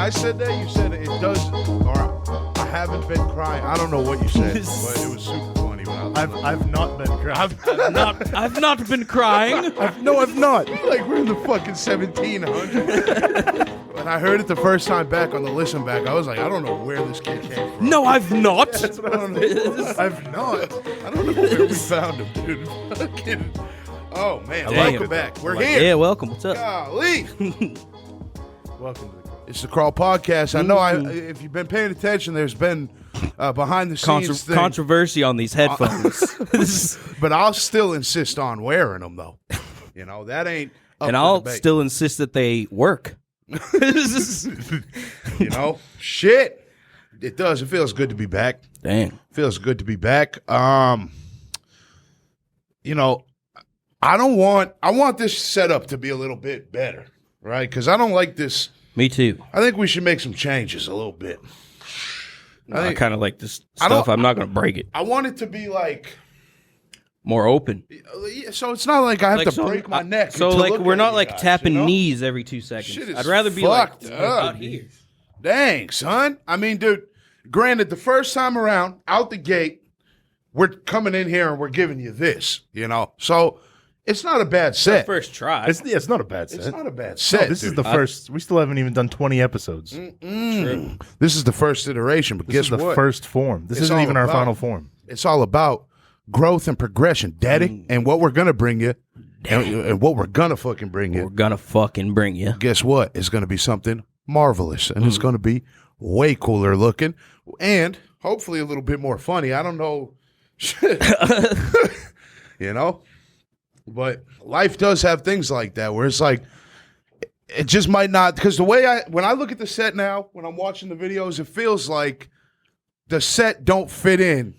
I said that, you said it does, or I haven't been crying. I don't know what you said, but it was super funny. When I've not been crying. I've not been crying. No, I've not. like we're in the fucking 1700s. When I heard it the first time back on the listen back, I was like, I don't know where this kid came from. No, I've not. That's what I don't know. I've not. I don't know where we found him, dude. Fucking. Oh man, welcome back. We're here. Yeah, welcome. What's up? Golly. Welcome to the call. It's the Crawl Podcast. I know if you've been paying attention, there's been behind the scenes thing. Controversy on these headphones. But I'll still insist on wearing them, though. You know, that ain't up And for I'll debate. still insist that they work. You know, shit. It does. It feels good to be back. Dang. Feels good to be back. You know, I want this setup to be a little bit better, right? Because I don't like this. Me too. I think we should make some changes a little bit. I kind of like this stuff. I'm not going to break it. I want it to be like more open. so it's not like I have to break my neck. So to like look we're at not you like guys, tapping you know? knees every 2 seconds. Shit is I'd rather be like fucked up. out here. Dang, son. I mean, dude, granted, the first time around, out the gate, we're coming in here and we're giving you this, you know? So it's not a bad set. First try. It's not a bad set. It's not a bad No, set. this is dude. the first. We still haven't even done 20 episodes. True. This is the first iteration, but This guess is the what? first form. This It's isn't all even our about- final form. It's all about growth and progression, daddy, and what we're going to bring you and what we're going to fucking bring We're you. going to fucking bring you. Guess what? It's going to be something marvelous, and it's going to be way cooler looking and hopefully a little bit more funny. I don't know. You know? But life does have things like that where it's like, it just might not, because the way when I look at the set now, when I'm watching the videos, it feels like the set don't fit in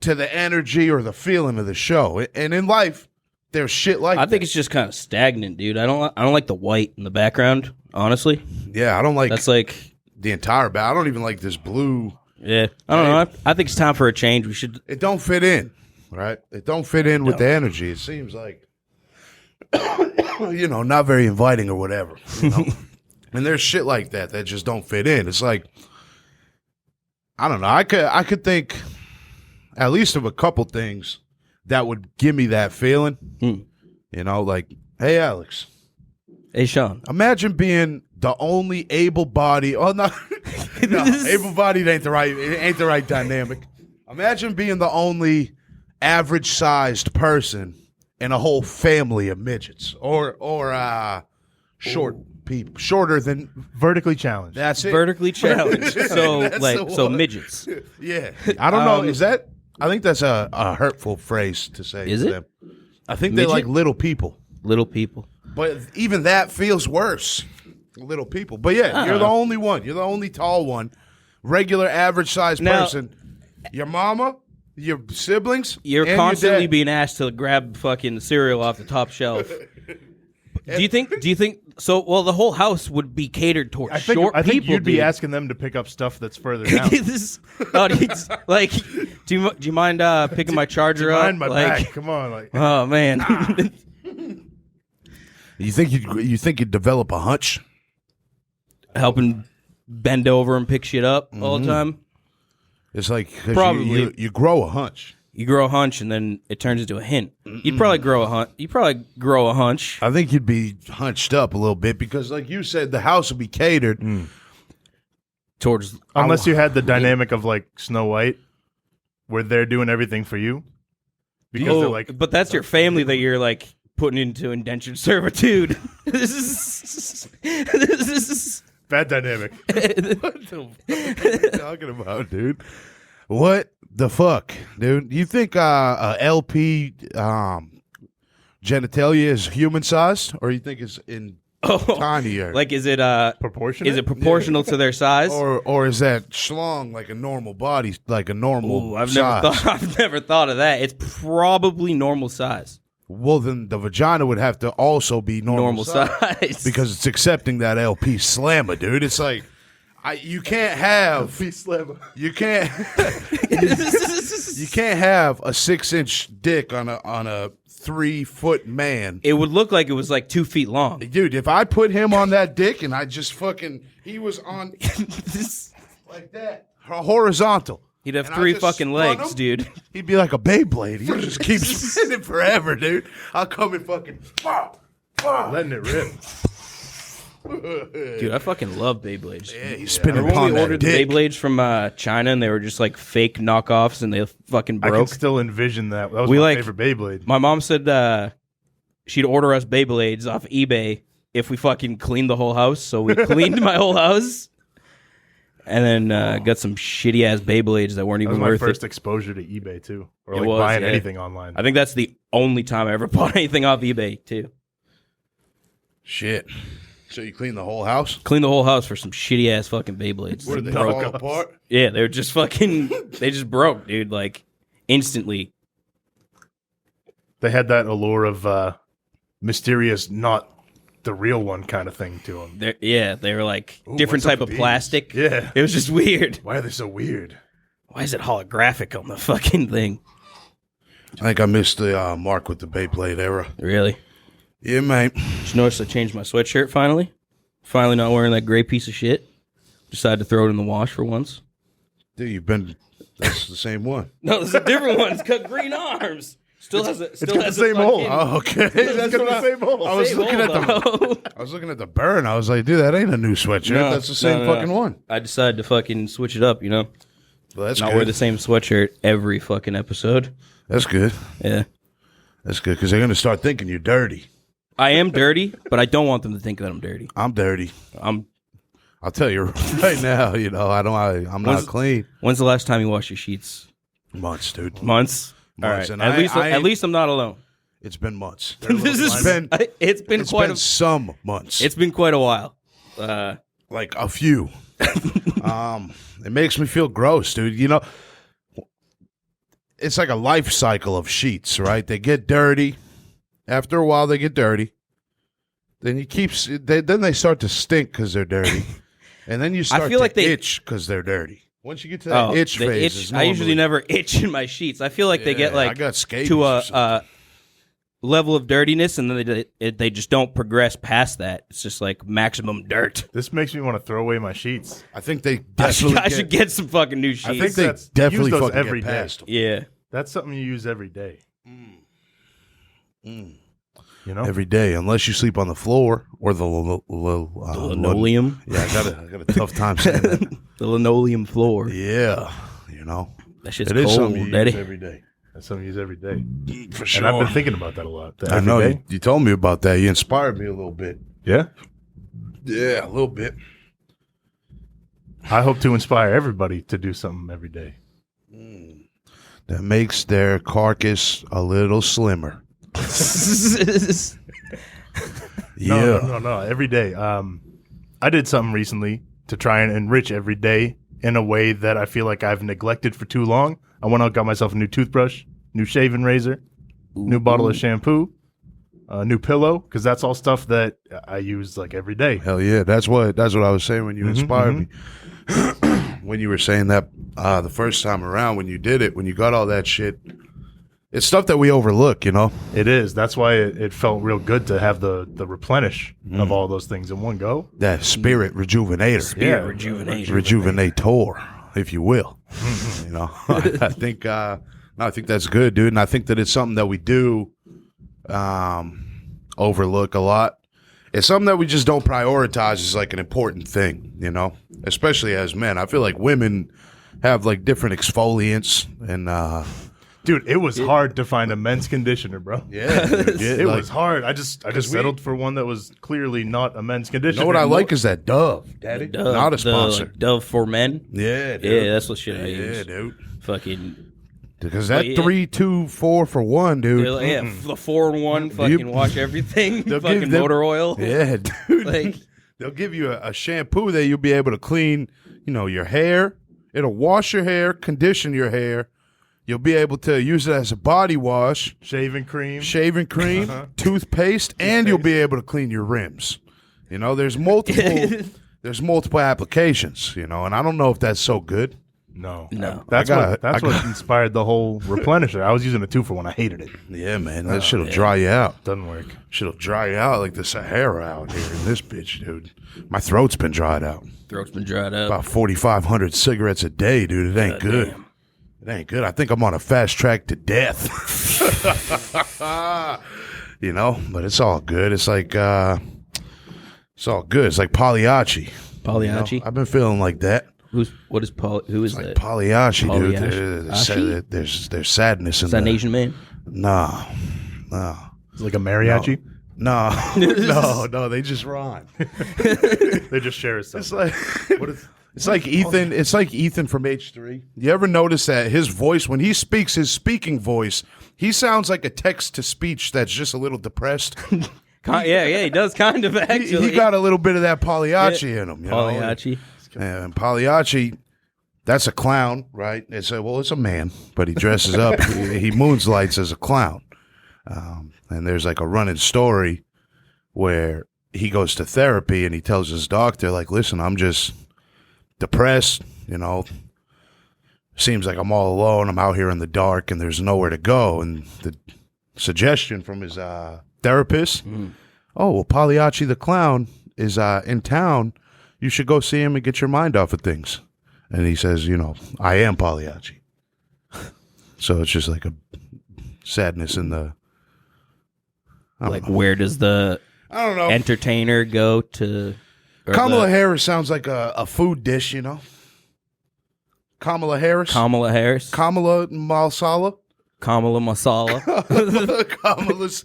to the energy or the feeling of the show. And in life, there's shit like I think that. it's just kind of stagnant, dude. I don't like the white in the background, honestly. Yeah, I don't like That's like, the entire I don't even like this blue. yeah. I don't know. I think it's time for a change. We should. It don't fit in, right? It don't fit in with the energy. It seems like, you know, not very inviting or whatever. You know? And there's shit like that just don't fit in. It's like, I don't know. I could think at least of a couple things that would give me that feeling. You know, like, hey, Alex. Hey, Shaun. Imagine being the only able-bodied. Oh no, no, able-bodied ain't the right dynamic. Imagine being the only average-sized person in a whole family of midgets, or short people, shorter than. Vertically challenged. That's it. Vertically challenged. So That's like, the so one. midgets. Yeah, I don't know. Is that? I think that's a hurtful phrase to say. Is to it? them. I think they Midget? like little people. Little people. But even that feels worse. Little people. But yeah, you're the only one. You're the only tall one. Regular, average-sized Now- person. Your mama, your siblings, You're and constantly your dad. being asked to grab fucking cereal off the top shelf. Do you think so? Well, the whole house would be catered towards I think people. you'd be dude. asking them to pick up stuff that's further down. Like, do you mind picking my charger up? Behind my like, back. Come on, like. oh man. You think you'd develop a hunch? Helping bend over and pick shit up all the time. It's like 'cause Probably. you grow a hunch. You grow a hunch and then it turns into a hint. You'd probably grow a hunch. You probably grow a hunch. I think you'd be hunched up a little bit because, like you said, the house would be catered. Towards Unless you had the dynamic of like Snow White, where they're doing everything for you, because they're like, but that's your family that you're like putting into indentured servitude. This is bad dynamic. What the fuck are you talking about, dude? What the fuck, dude? You think LP genitalia is human sized, or you think it's in tinier? like, is it Proportionate? Is it proportional to their size? or is that schlong like a normal body, like a normal Ooh, I've size? never thought of that. It's probably normal size. Well, then the vagina would have to also be normal Normal size. because it's accepting that LP slammer, dude. It's like, You can't have. Be slim. You can't. You can't have a 6-inch dick on a 3-foot man. It would look like it was like 2 feet long. Dude, if I put him on that dick and I just he was on like that, horizontal. He'd have And 3 just fucking spun legs, him, dude. He'd be like a Beyblade. He just keeps spinning forever, dude. I'll come and fucking Letting it rip. Dude, I fucking love Beyblades. Yeah, he's spinning Remember when upon we that ordered dick. the Beyblades from China and they were just like fake knockoffs and they fucking I can broke? still envision that. That was We my like- favorite Beyblade. My mom said she'd order us Beyblades off eBay if we fucking cleaned the whole house. So we cleaned my whole house. And then got some shitty ass Beyblades that weren't That was even my worth first it. exposure to eBay too, or It like was, buying yeah. anything online. I think that's the only time I ever bought anything off eBay too. Shit. So you clean the whole house? Cleaned the whole house for some shitty ass fucking Beyblades. Where did they Broke. fall apart? Yeah, they were just fucking. They just broke, dude. Like instantly. They had that allure of mysterious, not the real one kind of thing to them. They were like different what's up type of with these? plastic. Yeah. It was just weird. Why are they so weird? Why is it holographic on the fucking thing? I think I missed the mark with the Beyblade era. Really? Yeah, mate. Did you notice I changed my sweatshirt finally? Finally not wearing that gray piece of shit. Decided to throw it in the wash for once. Dude, that's the same one. No, this is a different one. It's got green arms. Still has a got the same hole. Oh, okay. That's got what the same hole. I was Same looking at hole, the I was looking at the burn. I was like, dude, that ain't a new sweatshirt. No, That's the same no. fucking one. I decided to fucking switch it up, you know? Well, that's Not good. wear the same sweatshirt every fucking episode. That's good. Yeah. That's good because they're gonna start thinking you're dirty. I am dirty, but I don't want them to think that I'm dirty. I'm dirty. I'm. I'll tell you right now. You know, I'm not clean. When's the last time you washed your sheets? Months, dude. Months. All Months, right. and At least I'm not alone. It's been months. This has been- it's been It's quite been some months. it's been quite a while. Like a few. It makes me feel gross, dude. You know, it's like a life cycle of sheets, right? They get dirty. After a while, they get dirty. Then then they start to stink because they're dirty, and then you start feel to like they- itch because they're dirty. Once you get to that itch the phase, itch, it's I usually normally- never itch in my sheets. I feel like they get Yeah, I like got scabies to or a something. level of dirtiness, and then they just don't progress past that. It's just like maximum dirt. This makes me want to throw away my sheets. I think they I definitely. should get some fucking new sheets. I think they that's- definitely use those fucking every get day. past them. yeah. That's something you use every day. You know, Every day, unless you sleep on the floor or the Linoleum. Yeah, I got a tough time saying that. The linoleum floor. Yeah, you know, That shit's it is cold, something you daddy. use every day. that's something you use every day. For And I've been thinking about that a lot. I Every know day. you told me about that. You inspired me a little bit. Yeah. Yeah, a little bit. I hope to inspire everybody to do something every day. That makes their carcass a little slimmer. Yeah. No. Every day. I did something recently to try and enrich every day in a way that I feel like I've neglected for too long. I went out, got myself a new toothbrush, new shaving razor, new bottle of shampoo, a new pillow, because that's all stuff that I use like every day. Hell yeah. That's what I was saying when you inspired me. When you were saying that the first time around, when you did it, when you got all that shit. It's stuff that we overlook, you know? It is. That's why it felt real good to have the replenish of all those things in one go. That spirit rejuvenator. Yeah, Rejuvenator, if you will. You know, I think that's good, dude. And I think that it's something that we do overlook a lot. It's something that we just don't prioritize as like an important thing, you know, especially as men. I feel like women have like different exfoliants and, Dude, it was hard to find a men's conditioner, bro. yeah, dude, It was hard. I just settled for one that was clearly not a men's You conditioner. know what I like is that Dove, Daddy. Dove, Not a sponsor. like Dove for men. Yeah, dude. Yeah, that's what shit I use. Yeah, dude. Fucking Because that yeah. 3, 2, 4 for one, dude. yeah, the 4-in-1 fucking wash everything. They'll Fucking give them- motor oil. Yeah, dude. Like- They'll give you a shampoo that you'll be able to clean, you know, your hair. It'll wash your hair, condition your hair. You'll be able to use it as a body wash, shaving cream. shaving cream, toothpaste, and you'll be able to clean your rims. You know, there's multiple there's multiple applications, you know, and I don't know if that's so good. No. I got- What inspired the whole replenisher. I was using a 2-for-1. I hated it. Yeah, man, that shit'll dry you out. Doesn't work. Shit'll dry you out like the Sahara out here in this bitch, dude. My throat's been dried out. Throat's been dried up. About 4,500 cigarettes a day, dude. It ain't good. Damn. It ain't good. I think I'm on a fast track to death. You know, but it's all good. It's like, it's all good. It's like Pagliacci. Pagliacci? You know? I've been feeling like that. Who is Like that? Pagliacci, dude. Pagliacci? There's sadness in Is that an the- Asian man? No. It's like a mariachi. No. No, they just rhyme. They just share a It's like it's like Ethan. It's like Ethan from H3. You ever notice that his voice, when he speaks, his speaking voice, he sounds like a text to speech that's just a little depressed. Yeah, he does kind of actually. He got a little bit of that Pagliacci in him. You know? Pagliacci. And Pagliacci, that's a clown, right? It's a man, but he dresses up. he moonlights as a clown. And there's like a running story where he goes to therapy and he tells his doctor, like, listen, I'm just depressed, you know. Seems like I'm all alone. I'm out here in the dark and there's nowhere to go. And the suggestion from his therapist, oh, well, Pagliacci the clown is in town. You should go see him and get your mind off of things. And he says, you know, I am Pagliacci. So it's just like a sadness in the... Like, where does the I don't know. entertainer go to? Kamala Harris sounds like a food dish, you know? Kamala Harris. Kamala Harris. Kamala Masala. Kamala Masala.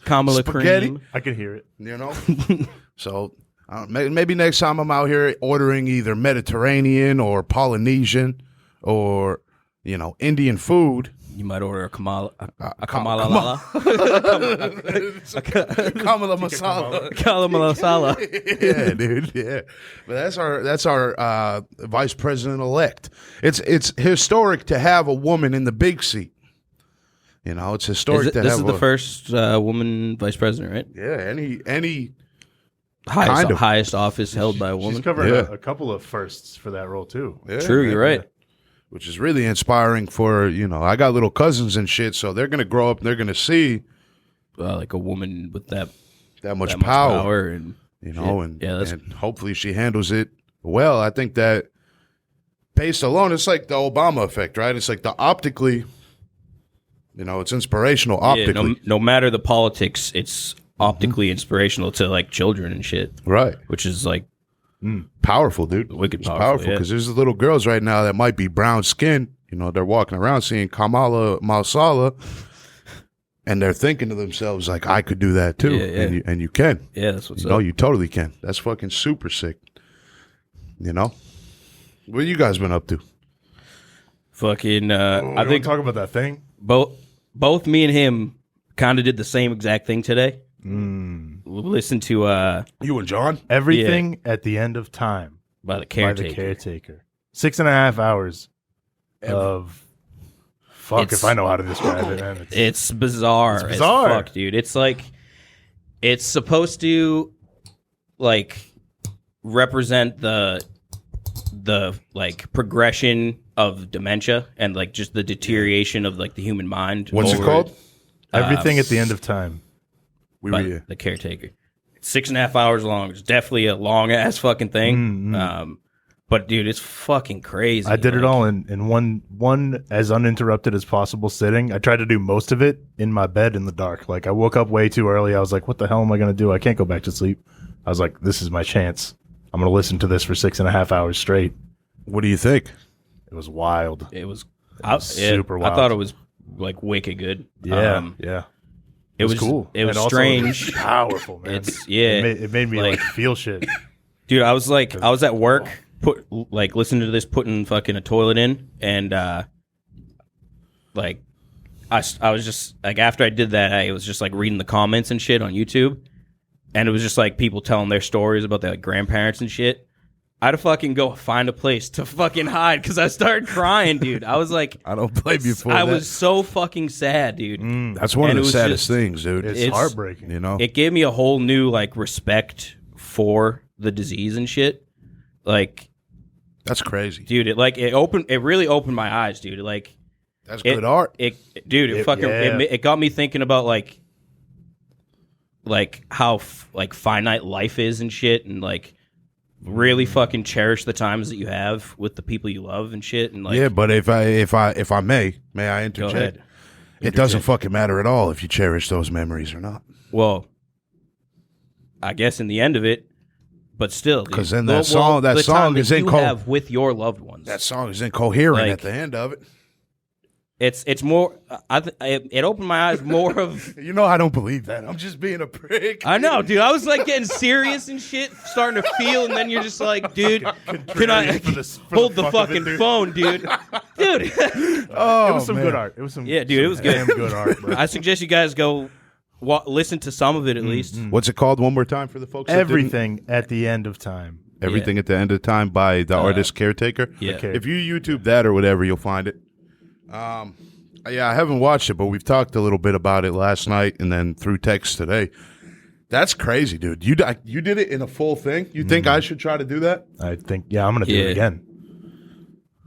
Kamala spaghetti. Cream. I can hear it. You know? So maybe next time I'm out here ordering either Mediterranean or Polynesian or, you know, Indian food. You might order a Kamala. A Kamala Kamala Kamala Masala. Kamala Masala. Yeah, dude. Yeah, but that's our vice president elect. It's historic to have a woman in the big seat. You know, it's historic to have. This is the first woman vice president, right? Yeah, any Highest office held by a woman. She's covered Yeah. a couple of firsts for that role too. Yeah, True, you're right. Which is really inspiring for, you know, I got little cousins and shit, so they're gonna grow up and they're gonna see Like a woman with that much power, and you know, shit. and hopefully she handles it well. I think that based alone, it's like the Obama effect, right? It's like the optically, you know, it's inspirational optically. no matter the politics, it's optically inspirational to like children and shit, Right. which is like Powerful, dude. Wicked It's powerful, yeah. because there's little girls right now that might be brown skinned. You know, they're walking around seeing Kamala Masala, and they're thinking to themselves like, "I could do that too," Yeah, yeah. And you can. yeah, that's what's You know, up. you totally can. That's fucking super sick. You know, what you guys been up to? Fucking, I I think talk about that thing. both me and him kind of did the same exact thing today. Listen to You and John? Everything at the end of time by the by Caretaker. the Caretaker. 6.5 hours of fuck It's- if I know how to describe it, man. It's bizarre. It's bizarre. As fuck, dude. It's like it's supposed to like represent the like progression of dementia and like just the deterioration of like the human mind. What's it over called? everything at the end of time. by the Caretaker. It's 6.5 hours long. It's definitely a long ass fucking thing. But dude, it's fucking crazy. I did it Like, all in one as uninterrupted as possible sitting. I tried to do most of it in my bed in the dark. Like I woke up way too early. I was like, what the hell am I going to do? I can't go back to sleep. I was like, this is my chance. I'm going to listen to this for 6.5 hours straight. What do you think? It was wild. It was, super I wild. thought it was like wicked good. Yeah. It was cool. It was And also strange. powerful, man. It's It made me like like- feel shit. Dude, I was at work, listening to this, putting fucking a toilet in, and like I was just like, after I did that, I was just like reading the comments and shit on YouTube, and it was just like people telling their stories about their like, grandparents and shit. I had to fucking go find a place to fucking hide because I started crying, dude. I was like, I don't blame you for I that. was so fucking sad, dude. That's one and of it the was saddest just- things, dude. It's It's- heartbreaking. You know? It gave me a whole new like respect for the disease and shit. Like, That's crazy. dude, it really opened my eyes, dude. Like, That's good art. It got me thinking about like how finite life is and shit, and like really fucking cherish the times that you have with the people you love and shit. And like, yeah, but if I may I interject? Go ahead. It doesn't fucking matter at all if you cherish those memories or not. Well, I guess in the end of it, but still, because then the song is have with your loved ones. That song is incoherent Like, at the end of it. It's more. It opened my eyes more of. You know, I don't believe that. I'm just being a prick. I know, dude. I was like getting serious and shit, starting to feel, and then you're just like, dude, can I hold the fucking phone, dude? Dude. Oh, it was some man. good art. It was some. Yeah, dude, it was good. Damn good art, bro. I suggest you guys go listen to some of it at least. What's it called? One more time for the folks. Everything at the end of time. Everything at the end of time by the artist Caretaker. Yeah. If you YouTube that or whatever, you'll find it. Yeah, I haven't watched it, but we've talked a little bit about it last night and then through text today. That's crazy, dude. You did it in a full thing. You think I should try to do that? I think, I'm going to do it again.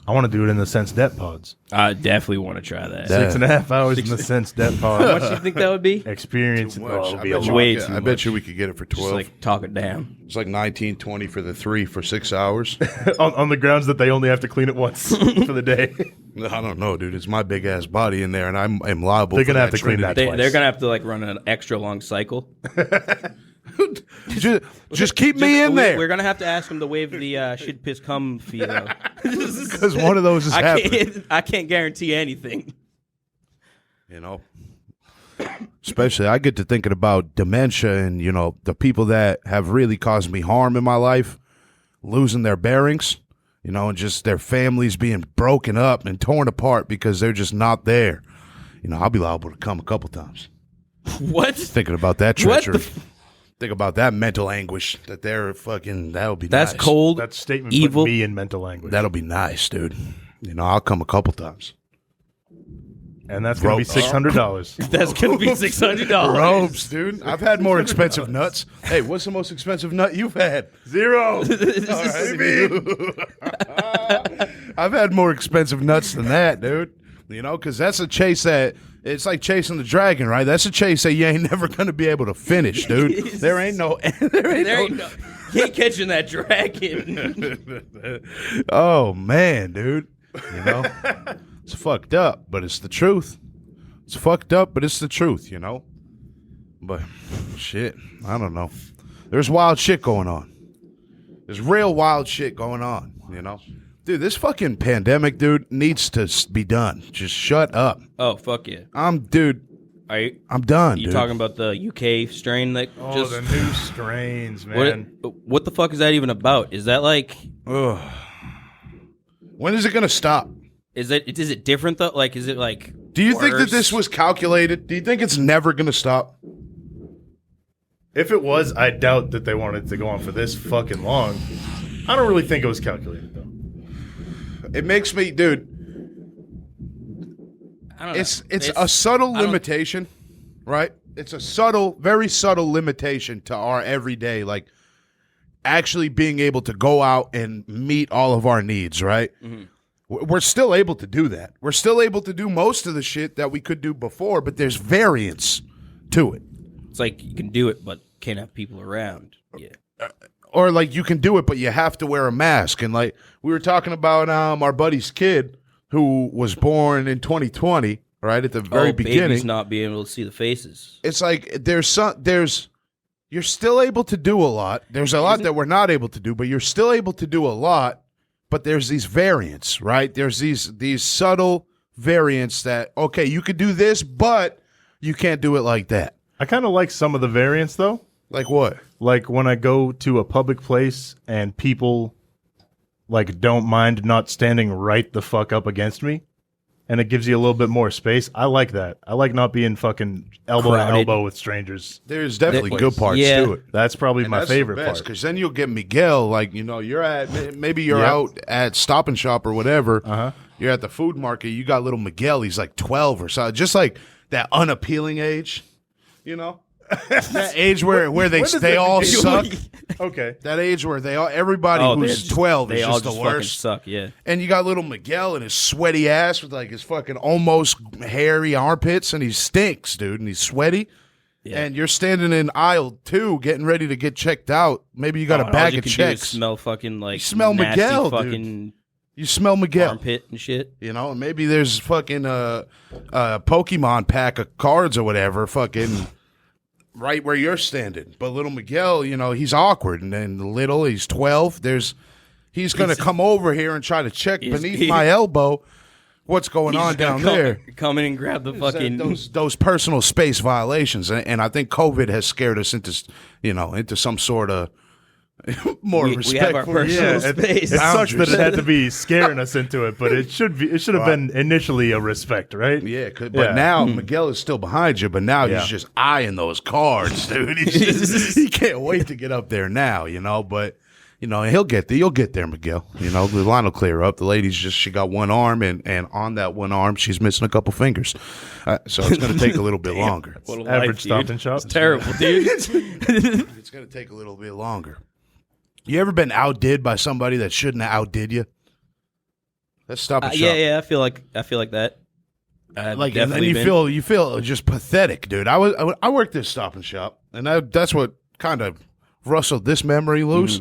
I want to do it in the Sense Det pods. I definitely want to try that. 6.5 hours in the Sense Det pod. How much do you think that would be? Experience. Too much. Oh, it'll be a lot. Way too I bet you we could get it for 12. Just like talk it down. It's like $19.20 for the 3 for 6 hours. on the grounds that they only have to clean it once for the day. I don't know, dude. It's my big ass body in there, and I'm liable. They're for gonna have that to clean that trinity. twice. They're gonna have to like run an extra long cycle. Just keep me in there. We're gonna have to ask them to waive the shit piss cum fee though. Because one of those is happening. I can't guarantee anything. You know, especially I get to thinking about dementia and, you know, the people that have really caused me harm in my life, losing their bearings, you know, and just their families being broken up and torn apart because they're just not there. You know, I'll be liable to come a couple times. What? Thinking about that What treachery. Think about that mental anguish that they're fucking, that'll be That's nice. cold. That statement evil. put me in mental anguish. That'll be nice, dude. You know, I'll come a couple times. And that's going to be $600. That's gonna be $600. Robes, dude. I've had more expensive nuts. Hey, what's the most expensive nut you've had? 0. All right, I've had more expensive nuts than that, dude. You know, because that's a chase that, it's like chasing the dragon, right? That's a chase that you ain't never going to be able to finish, dude. There ain't no... You ain't catching that dragon. Oh, man, dude. You know? It's fucked up, but it's the truth. It's fucked up, but it's the truth, you know? But, shit, I don't know. There's wild shit going on. There's real wild shit going on, you know? Dude, this fucking pandemic, dude, needs to be done. Just shut up. Oh, fuck yeah. I'm done, You dude. talking about the UK strain that just... the new strains, man. What the fuck is that even about? Is that like... Ugh. When is it going to stop? Is it different though? Like, is it like... Do you think that worse? this was calculated? Do you think it's never going to stop? If it was, I doubt that they wanted to go on for this fucking long. I don't really think it was calculated, though. It makes me, dude, I don't know. it's a subtle limitation, right? It's a subtle, very subtle limitation to our everyday, like, actually being able to go out and meet all of our needs, right? Mm-hmm. We're still able to do that. We're still able to do most of the shit that we could do before, but there's variance to it. It's like you can do it, but can't have people around. Yeah. Or, like, you can do it, but you have to wear a mask. And, like, we were talking about our buddy's kid who was born in 2020, right, at the very beginning. Babies not being able to see the faces. It's like you're still able to do a lot. There's a lot that we're not able to do, but you're still able to do a lot. But there's these variants, right? There's these subtle variants that, okay, you could do this, but you can't do it like that. I kind of like some of the variants, though. Like what? Like when I go to a public place and people, like, don't mind not standing right the fuck up against me, and it gives you a little bit more space. I like that. I like not being fucking elbow Crowded. to elbow with strangers. There's definitely good parts to it. That's probably my favorite part. Because then you'll get Miguel, like, you know, you're out at Stop and Shop or whatever. Uh-huh. You're at the food market. You got little Miguel. He's like 12 or so. Just like that unappealing age, you know? That age where they all suck. Okay. That age where everybody who's 12 is just the worst. Suck, yeah. And you got little Miguel and his sweaty ass with like his fucking almost hairy armpits, and he stinks, dude, and he's sweaty. Yeah. And you're standing in aisle 2 getting ready to get checked out. Maybe you got a bag of checks. Smell fucking like you smell nasty Miguel, fucking dude. You smell Miguel. Armpit and shit. You know, and maybe there's fucking a Pokemon pack of cards or whatever fucking right where you're standing. But little Miguel, you know, he's awkward. And then he's 12. He's going to come over here and try to check beneath my elbow what's going on down there. Come in and grab the fucking those personal space violations. And I think COVID has scared us into some sort of more respectful. We have our personal space. It sucks that it had to be scaring us into it, but it should have been initially a respect, right? Yeah, but now Miguel is still behind you, but now he's just eyeing those cards, dude. He can't wait to get up there now, you know. But you know, he'll get there. You'll get there, Miguel. You know, the line will clear up. The lady's she got one arm, and on that one arm, she's missing a couple fingers. So it's going to take a little bit longer. Average Stop and Shop. It's terrible, dude. It's going to take a little bit longer. You ever been outdid by somebody that shouldn't have outdid you? Let's Stop and Shop. Yeah, I feel like that. And you feel just pathetic, dude. I worked this Stop and Shop, and that's what kind of rustled this memory loose.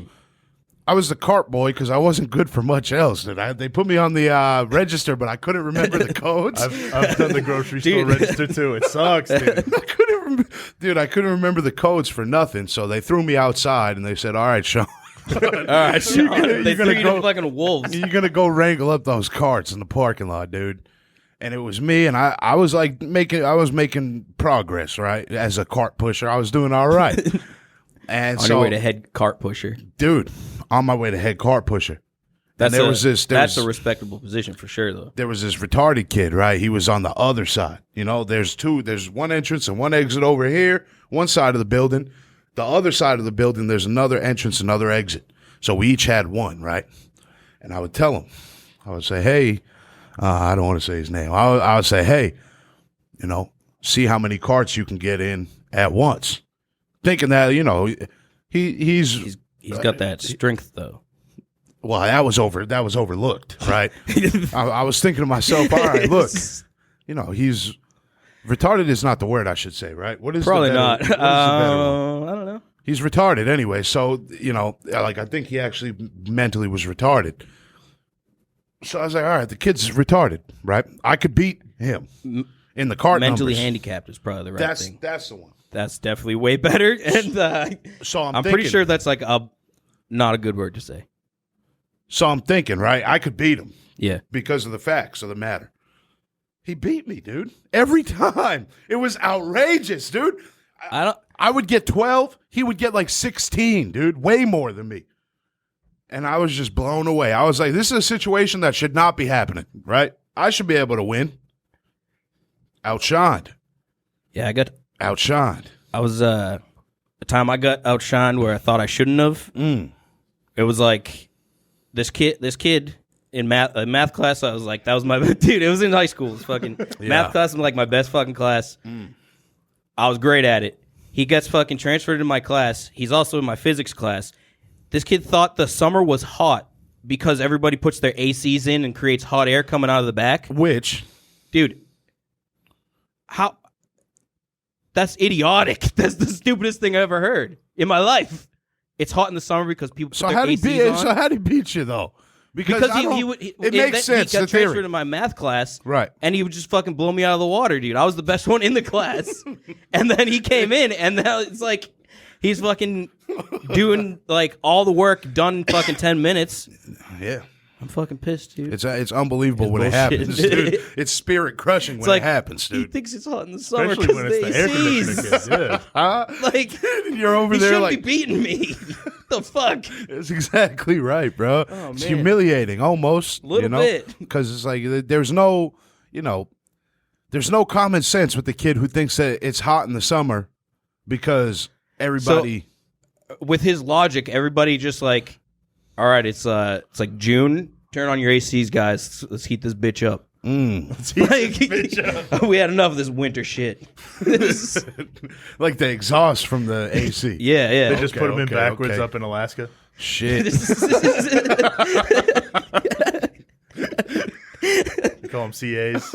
I was the cart boy because I wasn't good for much else. They put me on the register, but I couldn't remember the codes. I've done the grocery store register too. It sucks, dude. I couldn't remember the codes for nothing. So they threw me outside, and they said, "All right, Shaun." All right, Shaun. They threw you to fucking wolves. You're gonna go wrangle up those carts in the parking lot, dude. And it was me, and I was like making progress, right? As a cart pusher, I was doing all right. And on your way to head cart pusher, dude. On my way to head cart pusher. That's a respectable position for sure, though. There was this retarded kid, right? He was on the other side. You know, there's one entrance and one exit over here, one side of the building. The other side of the building, there's another entrance, another exit. So we each had one, right? And I would tell him, I would say, hey, I don't want to say his name. I would say, hey, you know, see how many carts you can get in at once. Thinking that, you know, he's got that strength, though. Well, that was overlooked, right? I was thinking to myself, all right, look, you know, he's retarded is not the word I should say, right? What is probably not? I don't know. He's retarded anyway, so you know, like I think he actually mentally was retarded. So I was like, all right, the kid's retarded, right? I could beat him in the cart mentally numbers. Handicapped is probably the right thing. That's the one. That's definitely way better, and so I'm pretty sure that's like not a good word to say. So I'm thinking, right? I could beat him. Yeah. Because of the facts of the matter. He beat me, dude. Every time. It was outrageous, dude. I would get 12. He would get like 16, dude. Way more than me. And I was just blown away. I was like, this is a situation that should not be happening, right? I should be able to win. Outshined. Yeah, I got outshined. I was the time I got outshined where I thought I shouldn't have. It was like this kid in math class. I was like, that was my dude. It was in high school. It was fucking math class was like my best fucking class. I was great at it. He gets fucking transferred to my class. He's also in my physics class. This kid thought the summer was hot because everybody puts their ACs in and creates hot air coming out of the back. Which, dude, how? That's idiotic. That's the stupidest thing I ever heard in my life. It's hot in the summer because people put their ACs on. So how did he beat you, though? Because it makes sense. He got transferred to my math class, right? And he would just fucking blow me out of the water, dude. I was the best one in the class, and then he came in, and now it's like he's fucking doing like all the work done in fucking 10 minutes. Yeah. I'm fucking pissed, dude. It's unbelievable when it happens, dude. It's spirit crushing when it happens, dude. He thinks it's hot in the summer especially when it's the air conditioner kid. Yeah. Like you're over there like be beating me. The fuck? That's exactly right, bro. Oh, it's humiliating, almost. A little bit, because it's like there's no common sense with the kid who thinks that it's hot in the summer because everybody. So, with his logic, everybody just like. All right, it's like June. Turn on your ACs, guys. Let's heat this bitch up. Like, we had enough of this winter shit. Like the exhaust from the AC. Yeah. They just put them in backwards up in Alaska. Shit. They call them CAs.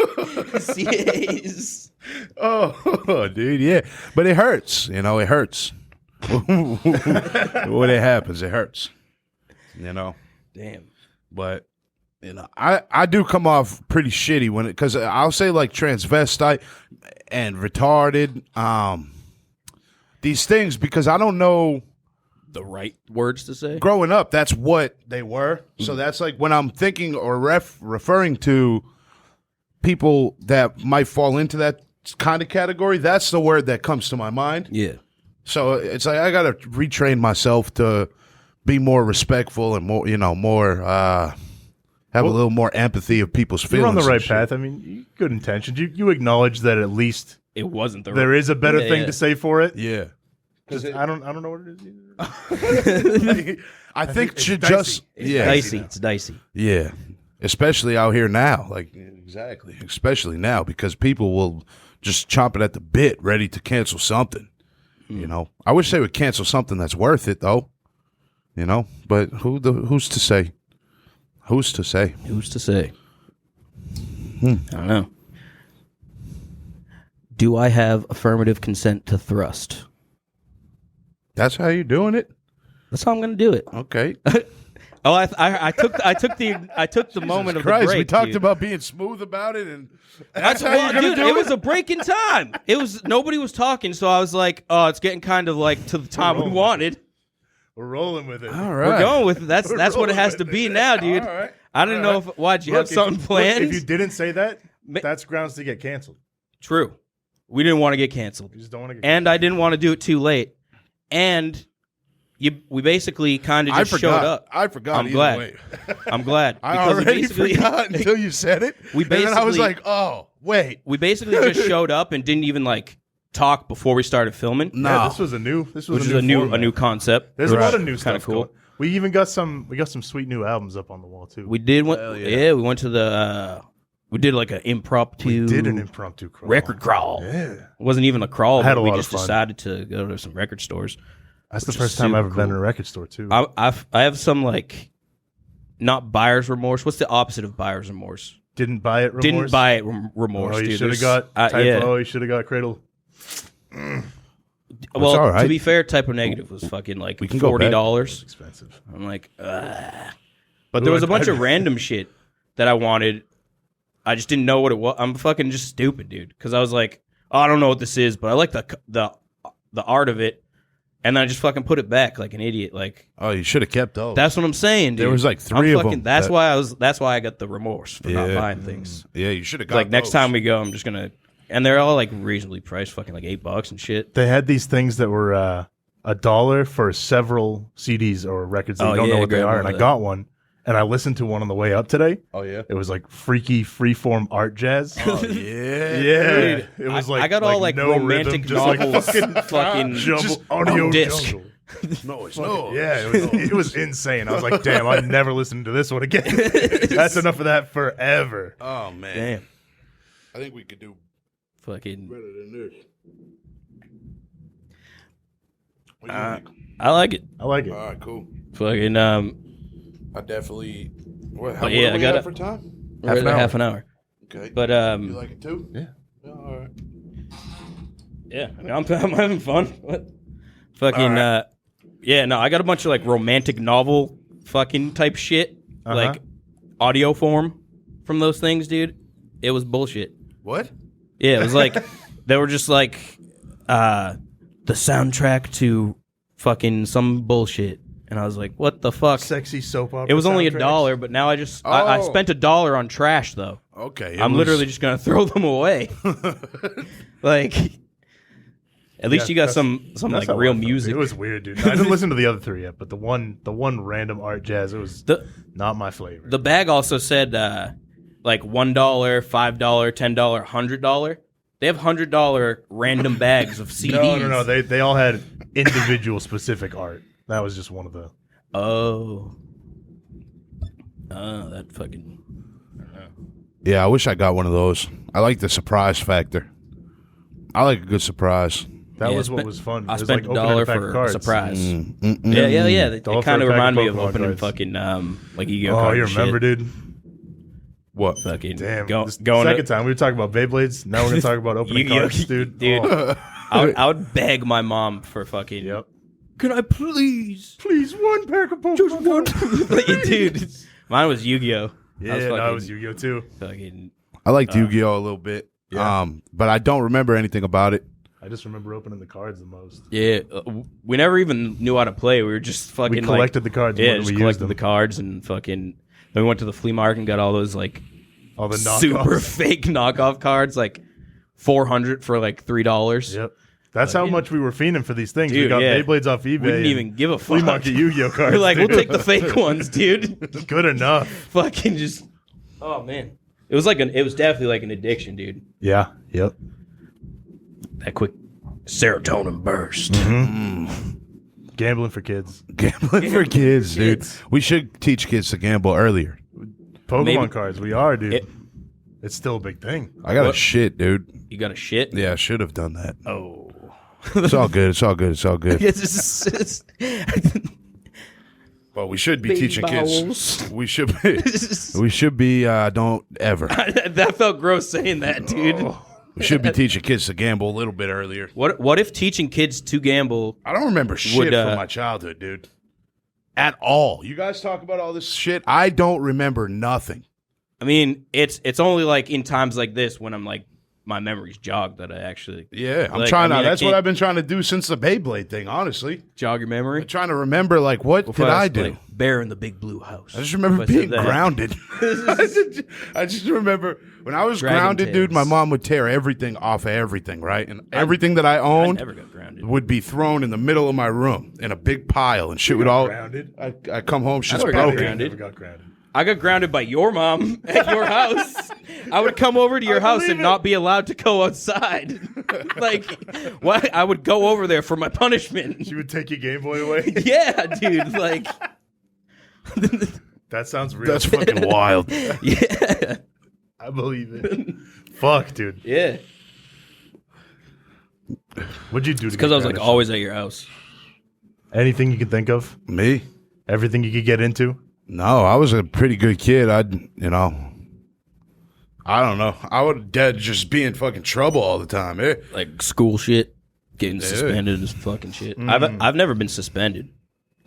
CAs. Oh, dude, yeah. But it hurts. It hurts. When it happens, it hurts. Damn. But I do come off pretty shitty when because I'll say like transvestite and retarded, these things because I don't know The right words to say. growing up. That's what they were. So that's like when I'm thinking or referring to people that might fall into that kind of category. That's the word that comes to my mind. Yeah. So it's like I got to retrain myself to be more respectful and more, have a little more empathy of people's feelings. You're on the right and path. I mean, good intentions. You acknowledge that at least It wasn't the there is a better thing yeah. to say for it. shit. Yeah. 'Cause I don't know what it is either. I think it's should dicey. just Dicey. It's dicey. Yeah. Especially out here now. Like exactly. Especially now because people will just chomp it at the bit ready to cancel something. I wish they would cancel something that's worth it though. But who's to say? Who's to say? Who's to say? I don't know. Do I have affirmative consent to thrust? That's how you're doing it? That's how I'm going to do it. Okay. Oh, I took the moment of Christ, the break. we talked dude. about being smooth about it, and that's how you're gonna Dude, do it was a break in time. Nobody was talking, so I was like, "Oh, it's getting kind of like to the time we wanted." We're rolling with it. All right. We're going with it. That's what it has to be now, dude. All right. I didn't know if why'd you have something planned. If you didn't say that, that's grounds to get canceled. True, we didn't want to get canceled, You just don't want to get and I didn't want to do it too late, and. We basically kind of just showed up. I forgot. I'm either glad. way. I'm glad. I because we already basically- forgot until you said it. We and then I was basically- like, "Oh, wait, We basically just showed up and didn't even like talk before we started filming. no." Yeah, this was a new Which is a new format. concept. There's a lot of new Kind stuff of cool. going. We even got some sweet new albums up on the wall too. We did one. Hell yeah. Yeah, we went to the. We did like an impromptu. did an impromptu crawl. record crawl. Yeah. It wasn't even a crawl. I had but a we lot of just fun. decided to go to some record stores. That's the Which first is time I've ever super been in cool. a record store too. I have some like, not buyer's remorse. What's the opposite of buyer's remorse? Didn't buy it. Remorse? Didn't buy it remorse. Oh, you dude. should have There's- got typo. yeah. You should have got cradle. Well, all right. to be fair, typo negative was fucking like We can go back. $40. Expensive. I'm like, ugh. But there was a bunch of random shit that I wanted. I just didn't know what it was. I'm fucking just stupid, dude. Because I was like, oh, I don't know what this is, but I like the art of it. And then I just fucking put it back like an idiot. Like, Oh, you should have kept those. that's what I'm saying, dude. There was like I'm three of fucking- them. That's why I got the remorse for not Yeah. buying things. Yeah, you should have got. Like next those. time we go, I'm just gonna. And they're all like reasonably priced, fucking like $8 and shit. They had these things that were $1 for several CDs or records that Oh, you don't yeah, know what they grab are. one And I of got one, and I listened to one on the way up today. Oh yeah. It was like freaky freeform art jazz. Oh yeah. Yeah, Dude, it was like I got all like no romantic rhythm, just like novels, fucking fucking jumble, audio disc. jungle. Noise. Yeah, it was insane. I was like, damn, I'm never listening to this one again. That's enough of that forever. Oh man. Damn, I think we could do fucking. better than this. What do you think? I like it. I like it. All right, cool. Fucking I definitely. What Oh, yeah, do I we gotta- have for time? we're at half an hour. Okay. But You like it too? Yeah. All right. yeah, I mean, I'm having fun. What? Fucking All yeah, no, I got a bunch of like romantic novel fucking type shit, like audio form from those things, dude. It was bullshit. What? Yeah, it was like they were just like the soundtrack to fucking some bullshit, and I was like, what the fuck? Sexy soap opera. It was only soundtracks. $1, but now I Oh. spent $1 on trash though. Okay. I'm literally just gonna throw them away. Like, at least you got some That's like how real I felt. music. It was weird, dude. I didn't listen to the other three yet, but the one random art jazz, it was the not my flavor. the bag also said like $1, $5, $10, $100. They have $100 random bags of CDs. No. They all had individual specific art. That was just one of the. Oh, that fucking. Yeah, I wish I got one of those. I like the surprise factor. I like a good surprise. That was what was fun. I It was spent like $1 opening a pack for of a cards. surprise. Mm-mm. Yeah. It All kind for of a pack reminded me of of Pokemon opening cards. fucking like Yu-Gi-Oh Oh, cards. you and remember, shit. dude? What? Fucking Damn. going Second to time we were talking about Beyblades. Now we're gonna talk about opening Yu-Gi-Oh, cards, dude. dude. Oh. I would beg my mom for fucking. Yep. Can I please? Please, one pack of Pokemon. Like, dude, mine was Yu-Gi-Oh. Yeah, no, it was Yu-Gi-Oh too. Fucking. I liked Yu-Gi-Oh a little bit. Yeah. But I don't remember anything about it. I just remember opening the cards the most. Yeah, we never even knew how to play. We were just fucking. We collected the cards. Yeah, more than just we used collected them. the cards and fucking. Then we went to the flea market and got all those like All the knockoffs. super fake knockoff cards, like $400 for like $3. Yep. That's how much we were fiending for these things. Dude, we got yeah. Beyblades off eBay. We didn't and even give a flea fuck. market Yu-Gi-Oh cards. We're like, dude. we'll take the fake ones, dude. Good enough. Fucking just. Oh man, it was definitely like an addiction, dude. Yeah. Yep. That quick serotonin burst. Gambling for kids. Gambling for kids, dude. Kids. We should teach kids to gamble earlier. Pokemon Maybe- cards. We are, dude. It- It's still a big thing. I got a What? shit, dude. You got a shit? Yeah, I should have done that. Oh. It's all good. It's all good. It's all good. It's Well, we should be Baby teaching bowels. kids. We should be. We should be. Don't ever. that felt gross saying that, dude. We should be teaching kids to gamble a little bit earlier. What if teaching kids to gamble? I don't remember shit Would, from my childhood, dude. At all. You guys talk about all this shit. I don't remember nothing. I mean, it's only like in times like this when I'm like my memories jog that I actually Yeah, I'm Like, trying I mean, to. I That's what can't- I've been trying to do since the Beyblade thing. Honestly, jog your memory. I'm trying to remember like what did I do? Like, Bear in the Big Blue House. I just remember If I said being that. grounded. I just remember when I was Dragon grounded, dude. My Tales. mom would tear everything off of everything, right? And everything that I owned never got grounded. would be thrown in the middle of my room in a big pile, and shit would all. Grounded? I come home, shit's never got broken. grounded. Never got grounded. I got grounded by your mom at your house. I would come over to your house and not be allowed to go outside. Like, why? I would go over there for my punishment. She would take your Game Boy away. Yeah, dude. Like, That sounds real. That's fucking wild. yeah, I believe it. Fuck, dude. yeah. What'd you do? Because I was like always at your house. Anything you can think of? Me? Everything you could get into? No, I was a pretty good kid. I don't know. I would just be in fucking trouble all the time. Like school shit, getting suspended is fucking shit. I've never been suspended.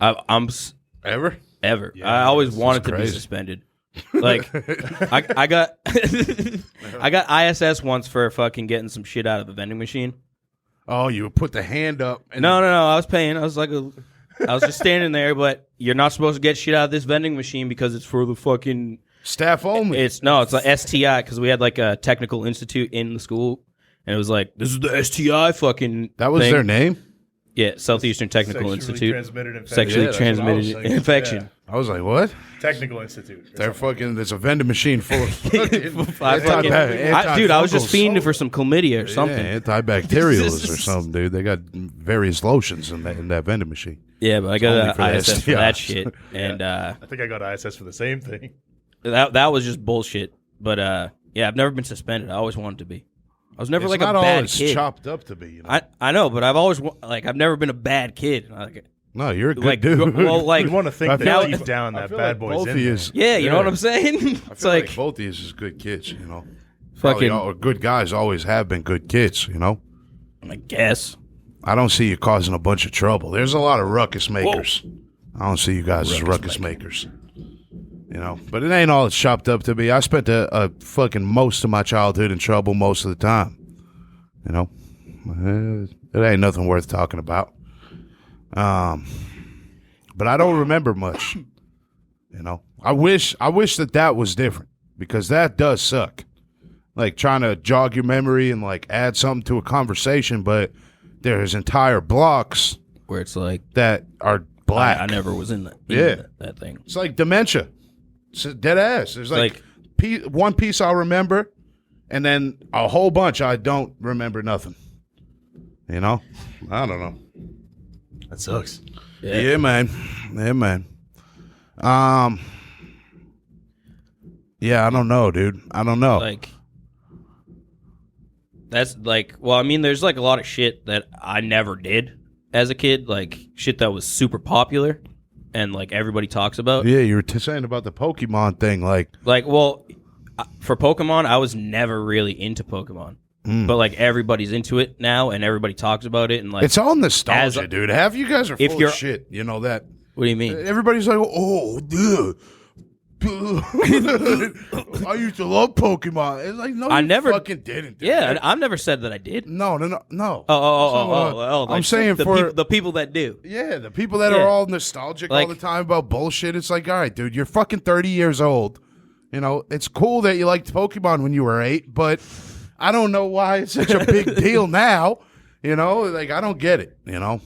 Ever? Ever. I always wanted to be crazy. suspended. Like, I got I got ISS once for fucking getting some shit out of the vending machine. Oh, you would put the hand up. And No. I was paying. I was just standing there, but you're not supposed to get shit out of this vending machine because it's for the fucking. Staff only. It's like STI because we had like a technical institute in the school, and it was like this is the STI fucking. That was thing. their name? Yeah, Southeastern Technical Institute. Transmitted infection. Sexually Yeah, that's what I was transmitted thinking. infection. I was like, what? Technical Institute. They're fucking. There's a vending machine full of fucking. Dude, I was just fiending for some chlamydia or something. Yeah, antibacterials or something, dude. They got various lotions in that vending machine. Yeah, but I only got for the ISS for STIs. that shit, and I think I got ISS for the same thing. that was just bullshit. But yeah, I've never been suspended. I always wanted to be. I was never It's like not a all bad it's kid. chopped up to be. You know? I know, but I've always I've never been a bad kid. No, you're a good Like, dude. well, like You want to think I that feel deep like- down I that feel bad like boy's both in of there. yous- yeah, you know what I'm saying? It's feel like both of you is good kids, you know. fucking. Probably good guys always have been good kids, you know. I guess. I don't see you causing a bunch of trouble. There's a lot of ruckus makers. I don't see you guys as ruckus makers. You know, but it ain't all it's chopped up to be. I spent a fucking most of my childhood in trouble most of the time. You know, it ain't nothing worth talking about. But I don't remember much. You know, I wish that was different because that does suck. Like trying to jog your memory and like add something to a conversation, but there's entire blocks Where it's like that are black. I never was in that. Yeah. That thing. It's like dementia. It's dead ass. There's like one piece I'll remember, and then a whole bunch I don't remember nothing. You know? I don't know. That sucks. Yeah, man. Yeah, man. Yeah, I don't know, dude. I don't know. Like, that's like, well, I mean, there's like a lot of shit that I never did as a kid, like shit that was super popular and like everybody talks about. Yeah, you were saying about the Pokemon thing, like, well, for Pokemon, I was never really into Pokemon, but like everybody's into it now and everybody talks about it, and like it's all nostalgia, dude. Half you guys are full of shit. You know that. What do you mean? Everybody's like, oh, dude. I used to love Pokemon. It's like, no, you fucking didn't. Dude. Yeah, I've never said that I did. No. Oh. I'm saying the people that do. Yeah, the people that are all nostalgic all the time about bullshit. It's like, all right, dude, you're fucking 30 years old. You know, it's cool that you liked Pokemon when you were 8, but I don't know why it's such a big deal now. You know, like, I don't get it. You know,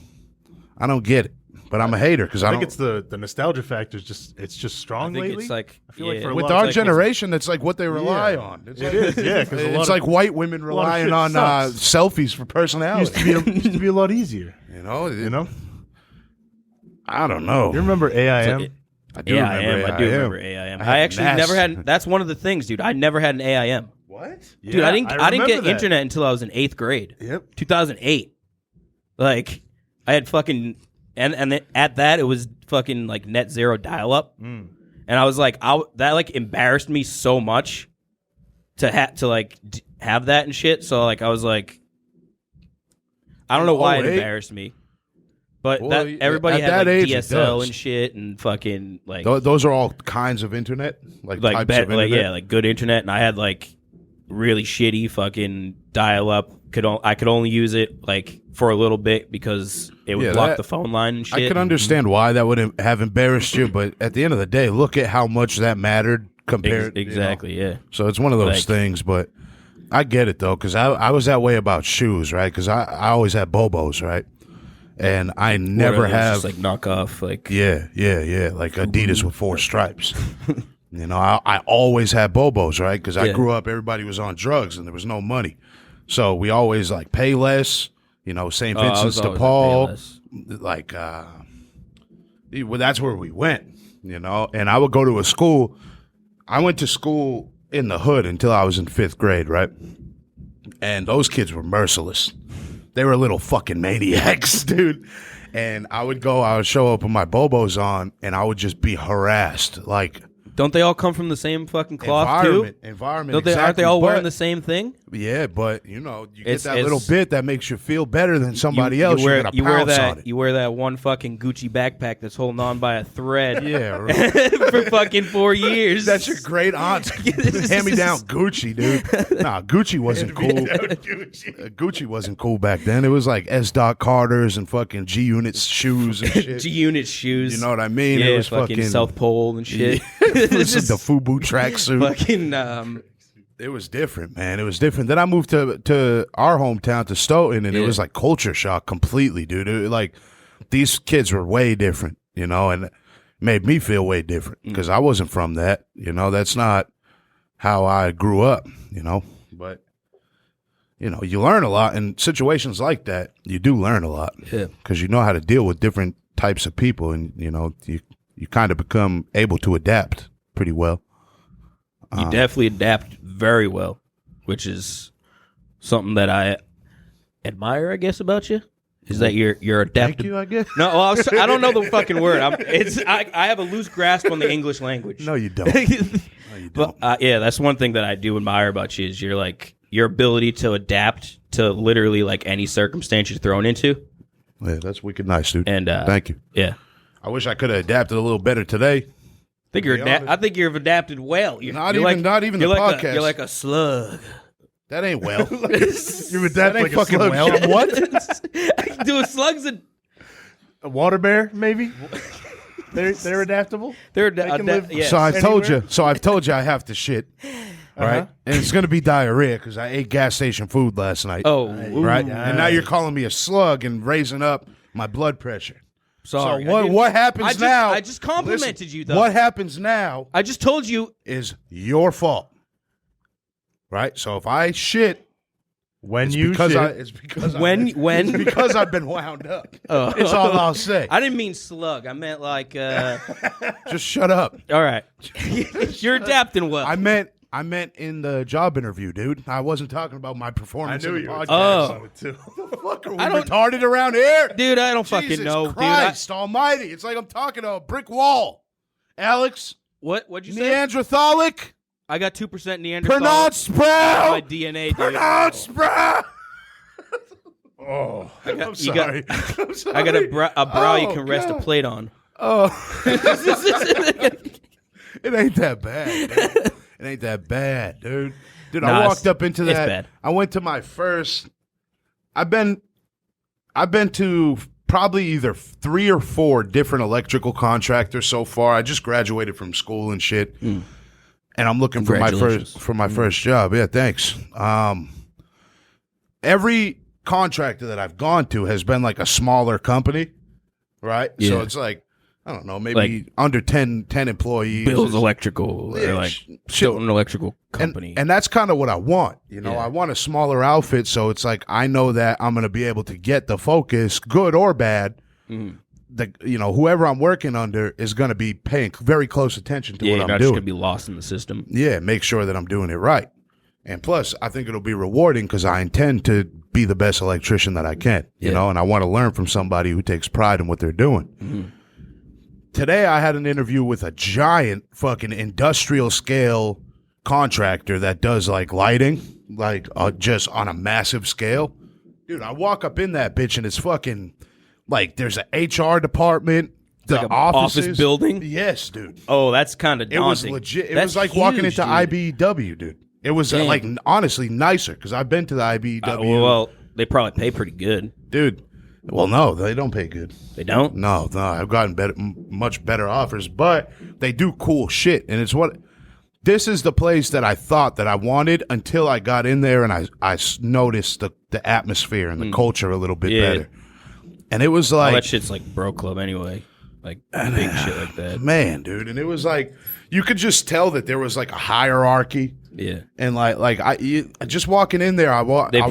I don't get it. But I'm a hater because I think it's the nostalgia factor. It's just strong lately. It's like, I feel like for with our generation, that's like what they rely on. It's it's like white women relying on selfies for personality. Used to be a lot easier. You know. I don't know. You remember AIM? I do remember AIM. I actually never had. That's one of the things, dude. I never had an AIM. What? Dude, yeah, I didn't get internet until I was in 8th grade. Yep. 2008. Like, I had fucking. And at that, it was fucking like net zero dial up, and I was like, that like embarrassed me so much to have that and shit. So like, I was like, I don't know why it embarrassed me, but everybody had like DSL and shit and fucking like those are all kinds of internet, like types of internet. Like good internet, and I had like really shitty fucking dial up. I could only use it like for a little bit because it would block the phone line and shit. I could understand why that would have embarrassed you, but at the end of the day, look at how much that mattered compared. Exactly, yeah. So it's one of those things, but I get it though, because I was that way about shoes, right? Because I always had Bobos, right? And I never have just like knockoff, like yeah, like Adidas with 4 stripes. You know, I always had Bobos, right? Because I grew up, everybody was on drugs and there was no money. So we always like pay less, you know, St. Vincent's de Paul, like, well, that's where we went, you know, and I would go to a school. I went to school in the hood until I was in 5th grade, right? And those kids were merciless. They were little fucking maniacs, dude. And I would show up with my Bobos on and I would just be harassed, like. Don't they all come from the same fucking cloth too? Environment. Aren't they all wearing the same thing? Yeah, but you know, you get that little bit that makes you feel better than somebody else. You wear that one fucking Gucci backpack that's holding on by a thread. Yeah, right. For fucking 4 years. That's your great aunt's hand me down Gucci, dude. Nah, Gucci wasn't cool. Gucci wasn't cool back then. It was like S. Carter's and fucking G Unit shoes and shit. G Unit shoes. You know what I mean? Yeah, it was fucking South Pole and shit. This is the FUBU tracksuit. Fucking. It was different, man. It was different. Then I moved to our hometown, to Stoughton, and it was like culture shock completely, dude. Like, these kids were way different, you know, and it made me feel way different because I wasn't from that, you know. That's not how I grew up, you know. But, you know, you learn a lot in situations like that. You do learn a lot because you know how to deal with different types of people, and, you know, you kind of become able to adapt pretty well. You definitely adapt very well, which is something that I admire, I guess, about you. Is that you're adapted? Thank you, I guess. No, well, I don't know the fucking word. I have a loose grasp on the English language. No, you don't. No, you don't. But yeah, that's one thing that I do admire about you is your ability to adapt to literally like any circumstance you're thrown into. Yeah, that's wicked nice, dude. And thank you. Yeah, I wish I could have adapted a little better today. I think you've adapted well. Not even the podcast. You're like a slug. That ain't well. You're adapting like fucking a slug. well. What? Do a slug's a water bear? Maybe they're adaptable. They can live. Yes. So I've told you I have to shit. Right, and it's gonna be diarrhea because I ate gas station food last night. Oh, right, and now you're calling me a slug and raising up my blood pressure. Sorry. So what happens now? I just complimented you, though. What happens now? I just told you is your fault. Right? So if I shit When It's you because shit, it's because When- it's because I've been wound up. Oh. It's all I'll say. I didn't mean slug. I meant like. Just shut up. All right, you're adapting well. I meant in the job interview, dude. I wasn't talking about my performance in the podcast. Oh. too. Fuck, are we I don't- retarded around here? Dude, I don't fucking Jesus know, Christ almighty. It's like I'm talking to a brick wall. Alex, What'd you say? Neanderthalic, I got 2% Neanderthal. pronounced My brow. DNA, dude. Pronounced brow. Oh, I'm you sorry. got- I'm sorry. I got a brow you Oh, can rest a God. plate on. Oh. It ain't that bad. Dude. It ain't that bad, dude. Dude, Nah, I walked up into it's that. bad. I went to my first. I've been to probably either 3 or 4 different electrical contractors so far. I just graduated from school and shit, and I'm looking for Congratulations. my first job. Yeah, thanks. Every contractor that I've gone to has been like a smaller company, right? So Yeah. it's like, I don't know, maybe Like under 10 employees. Bill's Electrical, Yeah, or like shit. Chilton Electrical Company. And that's kind of what I want. You know, Yeah. I want a smaller outfit, so it's like I know that I'm going to be able to get the focus, good or bad. Whoever I'm working under is going to be paying very close attention to yeah, what you're I'm not just doing. gonna be lost in the system. Yeah, make sure that I'm doing it right. And plus, I think it'll be rewarding because I intend to be the best electrician that I can, you know, and I want to learn from somebody who takes pride in what they're doing. Today, I had an interview with a giant fucking industrial scale contractor that does like lighting, like just on a massive scale. Dude, I walk up in that bitch and it's fucking like there's an HR department, the Like a offices. office building? Yes, dude. Oh, that's kind of It daunting. was legit. It That's was like walking huge, into dude. IBEW, dude. It was Damn. like honestly nicer because I've been to the IBEW. Well, they probably pay pretty good. Dude, well, no, they don't pay good. They don't. No, I've gotten much better offers, but they do cool shit, and it's what. This is the place that I thought that I wanted until I got in there and I noticed the atmosphere and the culture a little bit Yeah. better. And it was All like, that shit's like bro club anyway. Like big shit like that. man, dude, and it was like you could just tell that there was like a hierarchy. Yeah. And just walking in there,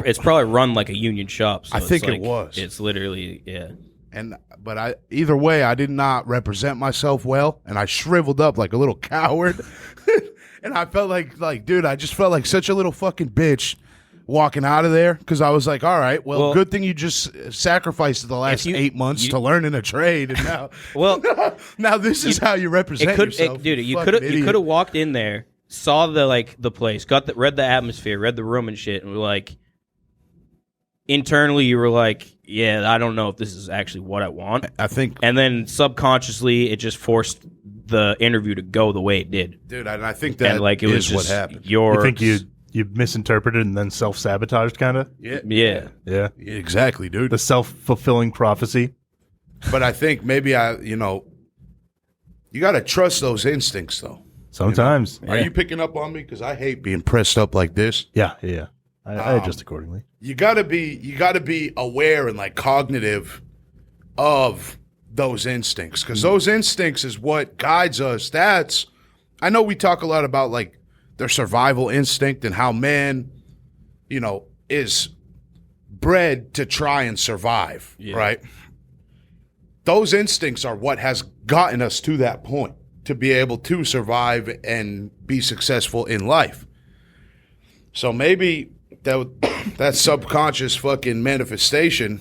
It's probably run like a union shop. So I think it's it like, was. It's literally, but either way, I did not represent myself well, and I shriveled up like a little coward, and I felt like dude, I just felt like such a little fucking bitch walking out of there because I was like, all right, well, good thing you just sacrificed the last 8 months to learning a trade, and now, Well, now this is how you represent yourself, dude. You fucking could idiot. have walked in there, saw the place, read the atmosphere, read the room and shit, and were like, internally you were like, yeah, I don't know if this is actually what I want. I think, And then subconsciously, it just forced the interview to go the way it did. dude, I think that And like it was is what just happened. you think you misinterpreted and then self-sabotaged, kind of? Yeah. Yeah. Exactly, dude. The self-fulfilling prophecy. But I think maybe you got to trust those instincts, though. Sometimes. Are you picking up on me? Because I hate being pressed up like this. Yeah. I adjust accordingly. You gotta be aware and like cognitive of those instincts, because those instincts is what guides us. I know we talk a lot about like their survival instinct and how man, is bred to try and survive, right? Those instincts are what has gotten us to that point to be able to survive and be successful in life. So maybe that subconscious fucking manifestation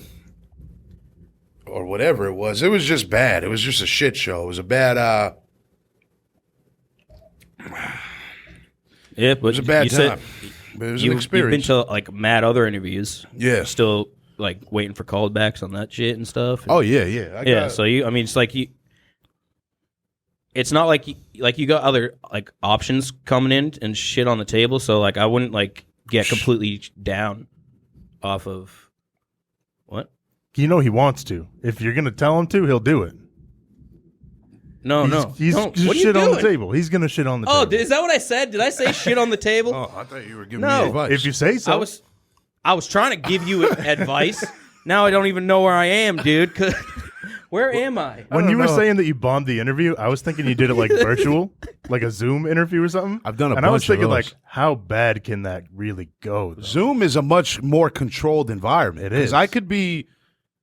or whatever it was just bad. It was just a shit show. It was a bad Yeah, but it was a bad you time. said But it was an you've been experience. to like mad other interviews. Yeah. Still like waiting for callbacks on that shit and stuff. Oh yeah. Yeah, so it's like it's not like you got other like options coming in and shit on the table, so like I wouldn't like get completely down off of what? He wants to. If you're going to tell him to, he'll do it. No. He's No. just What are you shit on the doing? table. He's going to shit on the Oh, table. is that what I said? Did I say shit on the table? Oh, I thought you were giving No. me advice. If you say so. I was trying to give you advice. Now I don't even know where I am, dude. Where am I? When don't you were know. saying that you bombed the interview, I was thinking you did it like virtual, like a Zoom interview or something. I've done a and I was bunch of thinking those. like, how bad can that really go? Though? Zoom is a much more controlled environment. It 'Cause is. I could be.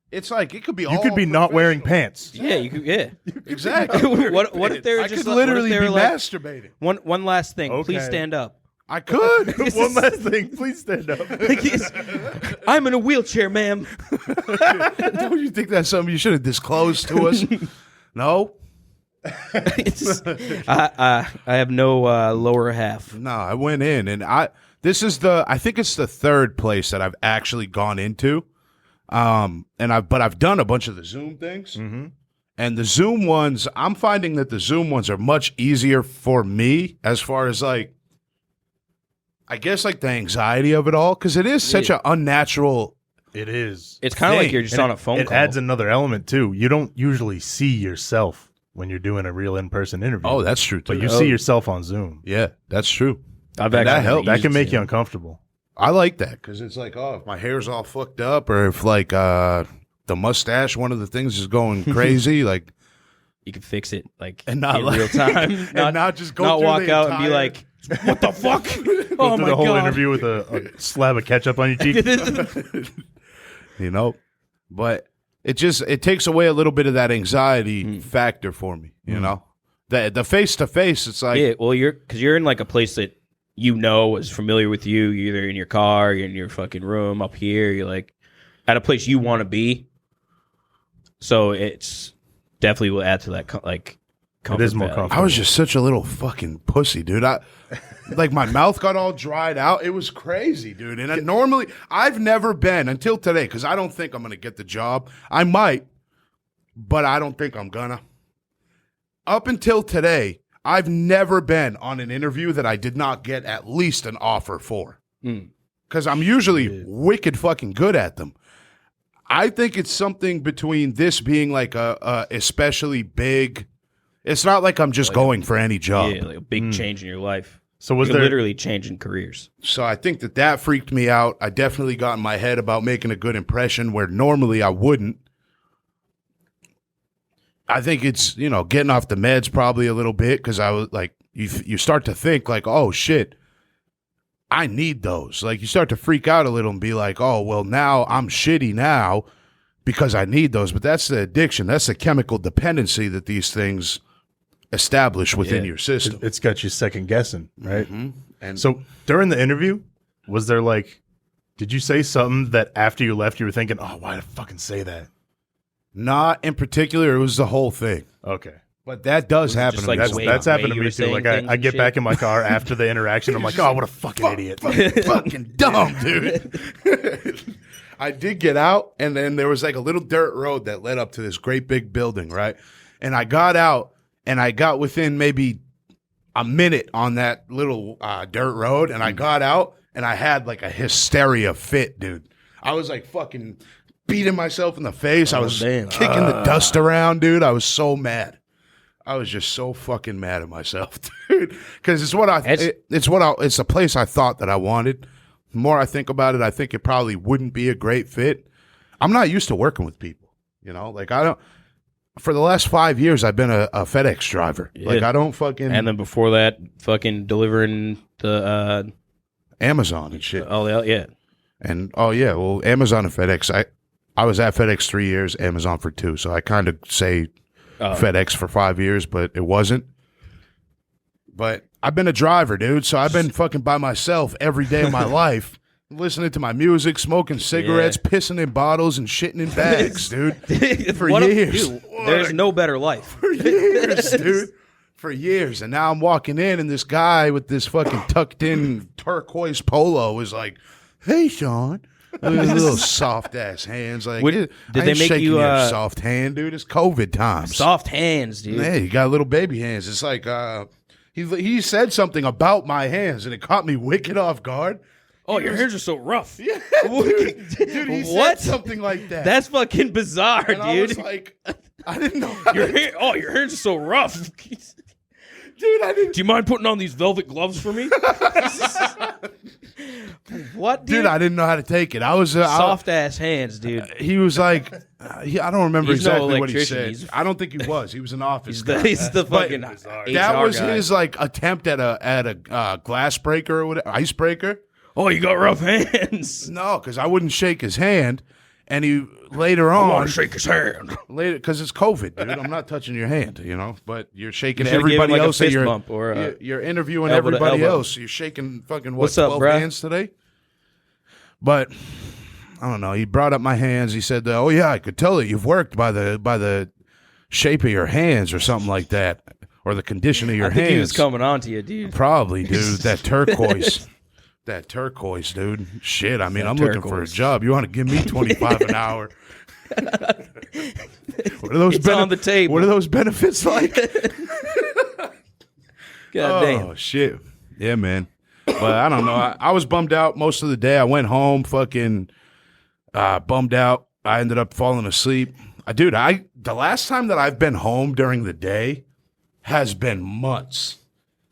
It's like it could be. You could be not wearing pants. Yeah, you could. Yeah. Exactly. what if they were I just could literally what if they be were like, masturbating. one last thing? Please Okay. stand up. I could. One last thing, please stand up. I'm in a wheelchair, ma'am. Don't you think that's something you should have disclosed to us? No. I have no lower half. No, I went in and I think it's the third place that I've actually gone into. But I've done a bunch of the Zoom things. Mm-hmm. And the Zoom ones, I'm finding that the Zoom ones are much easier for me as far as like I guess like the anxiety of it all, because it is such an unnatural. It is. It's kind of like thing. you're just And on a phone It call. adds another element too. You don't usually see yourself when you're doing a real in-person interview. Oh, that's true too. But you see yourself on Zoom. Yeah, that's true. I've And that actually helps. That used can make Zoom. you uncomfortable. I like that because it's like, oh, if my hair's all fucked up, or if like the mustache, one of the things is going crazy, like You can fix it like And not in like- real time, and not just go not through walk the out and be entire- like, "What the fuck? Go Oh through my the whole god!" interview with a slab of ketchup on your cheek. you know, but it takes away a little bit of that anxiety factor for me. You know, the face to face, it's like Yeah, well, you're in like a place that you know is familiar with you. You're either in your car, you're in your fucking room up here. You're like at a place you want to be. So it's definitely will add to that comfort. It is more value. comfortable. I was just such a little fucking pussy, dude. Like my mouth got all dried out. It was crazy, dude. And normally I've never been until today because I don't think I'm gonna get the job. I might, but I don't think I'm gonna. Up until today, I've never been on an interview that I did not get at least an offer for. Because I'm usually wicked fucking good at them. I think it's something between this being like a especially big. It's not like I'm just going for any job. Yeah, like a big change in your life. So was You're there literally changing careers. So I think that freaked me out. I definitely got in my head about making a good impression where normally I wouldn't. I think it's, getting off the meds probably a little bit because I was like, you start to think like, oh shit, I need those. Like you start to freak out a little and be like, oh, well now I'm shitty now because I need those. But that's the addiction. That's the chemical dependency that these things establish within your system. it's got you second guessing, right? And So during the interview, was there like, did you say something that after you left you were thinking, oh, why did I fucking say that? not in particular, it was the whole thing. Okay. But that does happen. just to me. like That's way happened to you me were too. saying Like things I and get shit. back in my car after the interaction. I'm like, oh, what a fucking idiot. fucking dumb, dude. I did get out, and then there was like a little dirt road that led up to this great big building, right? And I got out, and I got within maybe a minute on that little dirt road, and I got out, and I had like a hysteria fit, dude. I was like fucking beating myself in the face. I was damn. kicking the dust around, dude. I was so mad. I was just so fucking mad at myself, dude. Because it's a place I thought that I wanted. The more I think about it, I think it probably wouldn't be a great fit. I'm not used to working with people, like I don't. For the last 5 years, I've been a FedEx driver. Yeah. Like I don't fucking And then before that, fucking delivering the Amazon and shit. yeah. And well, Amazon and FedEx. I was at FedEx 3 years, Amazon for 2. So I kind of say FedEx for 5 years, but it wasn't. But I've been a driver, dude. So I've been fucking by myself every day of my life, listening to my music, smoking cigarettes, pissing in bottles, and shitting in bags, dude. For years. Dude, there's no better life. For years, dude. For years. And now I'm walking in, and this guy with this fucking tucked in turquoise polo is like, hey, Shaun. With his little soft ass hands. Like, Did I they ain't make shaking you, your soft hand, dude? It's COVID times. Soft hands, dude. Yeah, you got little baby hands. It's like he said something about my hands, and it caught me wicked off guard. Oh, your hands are so rough. Yeah, dude, he What? said something like that. That's fucking bizarre, and I was dude. like, I didn't know. Your hands are so rough. Dude, I didn't. Do you mind putting on these velvet gloves for me? What, dude? Dude, I didn't know how to take it. I was soft ass hands, dude. He was like, I don't remember He's no exactly what he electrician. said. I don't think he was. He was an office He's guy. the fucking HR That was guy. his like attempt at a glass breaker or whatever, icebreaker. Oh, you got rough hands. No, because I wouldn't shake his hand. And he later on shake his hand. later because it's COVID, dude. I'm not touching your hand, you know. But you're shaking You should've everybody given, like, a else. That fist you're, bump or a you're interviewing elbow to everybody elbow. else. You're shaking fucking what, What's up, 12 bruh? hands today. But I don't know. He brought up my hands. He said, "Oh yeah, I could tell that you've worked by the shape of your hands or something like that, or the condition of your I think hands." he was coming on to you, dude. Probably, dude. That turquoise. That turquoise, dude. Shit, I mean, I'm looking for a turquoise. job. You want to give me $25 an hour? What are those It's on the table. What are those benefits like? God damn. Oh, shit. Yeah, man. But I don't know. I was bummed out most of the day. I went home fucking bummed out. I ended up falling asleep. Dude, the last time that I've been home during the day has been months.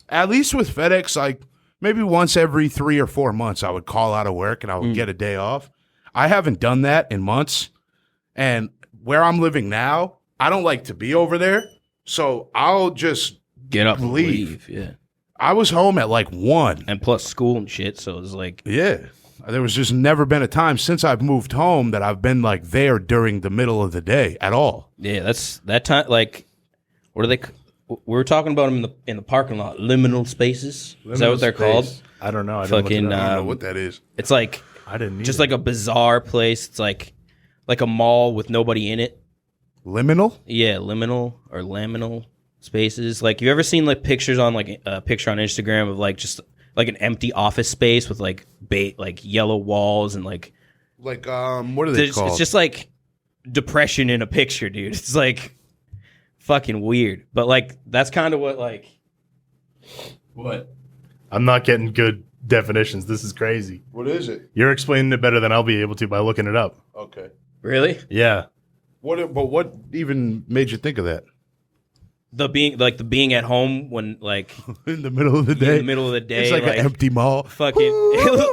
At least with FedEx, like maybe once every 3 or 4 months, I would call out of work and I would get a day off. I haven't done that in months. And where I'm living now, I don't like to be over there. So I'll just Get up and leave. leave. Yeah. I was home at like 1. And plus school and shit, so it's like Yeah. There was just never been a time since I've moved home that I've been like there during the middle of the day at all. yeah, that's that time. Like, what are they? We were talking about them in the parking lot. Liminal spaces. Is that what they're called? I don't know. I didn't look it Fucking. up. I don't know what that is. It's like I didn't just either. like a bizarre place. It's like a mall with nobody in it. Liminal? Yeah, liminal or laminal spaces. Like, you ever seen like pictures on like a picture on Instagram of like just like an empty office space with like like yellow walls and like Like, what are they called? it's just like depression in a picture, dude. It's like fucking weird. But like that's kind of what like what I'm not getting good definitions. This is crazy. What is it? You're explaining it better than I'll be able to by looking it up. Okay. really Yeah. But what even made you think of that? the being at home when like In the middle of the day? in the middle of the day, It's like an empty mall. fucking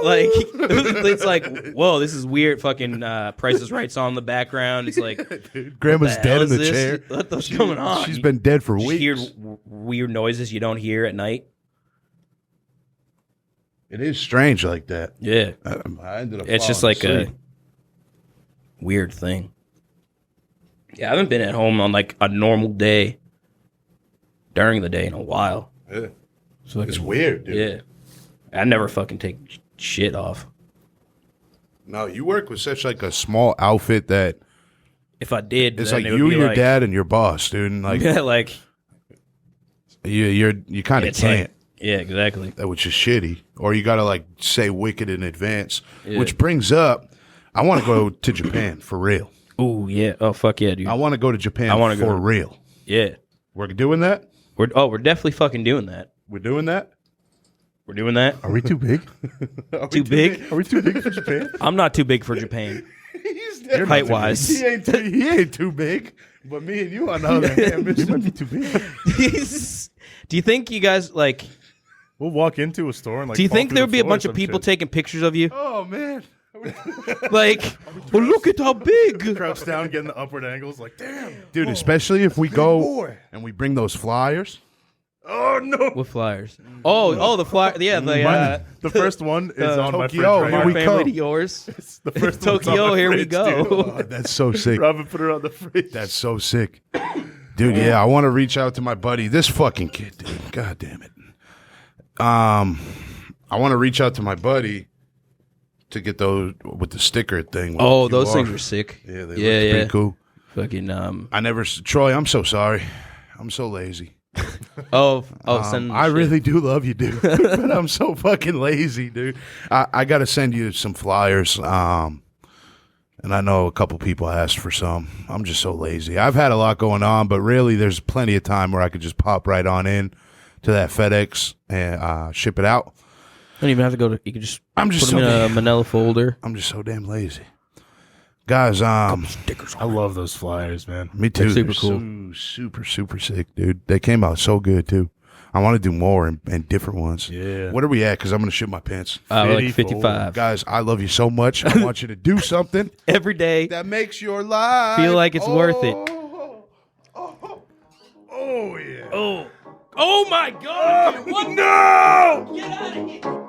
like it's like whoa, this is weird. Fucking Price is Right's on in the background. It's like Dude, Grandma's what the dead hell in the is this? chair. What the fuck's going on? She's been dead for You weeks. hear weird noises you don't hear at night. It is strange like that. Yeah, I ended up it's just falling like asleep. a weird thing. Yeah, I haven't been at home on like a normal day during the day in a while. Yeah. So It's weird, dude. yeah, I never fucking take shit off. No, you work with such like a small outfit that If I did, it's then like it would you, be your like, dad, and your boss, dude. And like Yeah, like you kind of it's can't. like, yeah, exactly. Which is shitty. Or you got to like say wicked in advance. Yeah. Which brings up, I want to go to Japan for real. Oh yeah, oh fuck yeah, dude. I want to go to Japan I wanna for go. real. Yeah, We're doing that? we're definitely fucking doing that. We're doing that? We're doing that. Are we too big? Too big? Are we too big for Japan? I'm not too big for Japan. You're Height wise. He ain't too big. But me and you on the other hand, We might be too big. Do you think you guys like? We'll walk into a store and like. Do you fall think through there the would be a floor or bunch of some people shit. taking pictures of you? Oh man. Like, oh look at how big. Crouch down, getting the upward angles, like damn. Dude, especially if we go boy. and we bring those flyers. Oh no. With flyers. Oh, the flyer. Yeah, The first one is on my fridge Tokyo, right here now. we family come. to yours. It's the first one's on Tokyo, my here we fridge, go. dude. Oh, that's so sick. Robin put her on the fridge. That's so sick. Dude, yeah, I want to reach out to my buddy. This fucking kid, dude. God damn it. I want to reach out to my buddy to get those with the sticker thing. with Oh, the those QR. things are sick. Yeah, they yeah, look yeah. pretty cool. Fucking I never, Troy, I'm so sorry. I'm so lazy. send them I shit. really do love you, dude. But I'm so fucking lazy, dude. I got to send you some flyers. And I know a couple people asked for some. I'm just so lazy. I've had a lot going on, but really there's plenty of time where I could just pop right on in to that FedEx and ship it out. Don't even have to go to. You can just. I'm just put so them in a damn, Manila folder. I'm just so damn lazy. Guys, Stickers. I love those flyers, man. me too. They're super They're cool. super sick, dude. They came out so good too. I want to do more and different ones. Yeah. What are we at? Because I'm going to shit my pants. We're like 54. 55. Guys, I love you so much. I want you to do something Every day. that makes your life Feel like it's worth it. Oh yeah. Oh my God. What? No! Get out of here.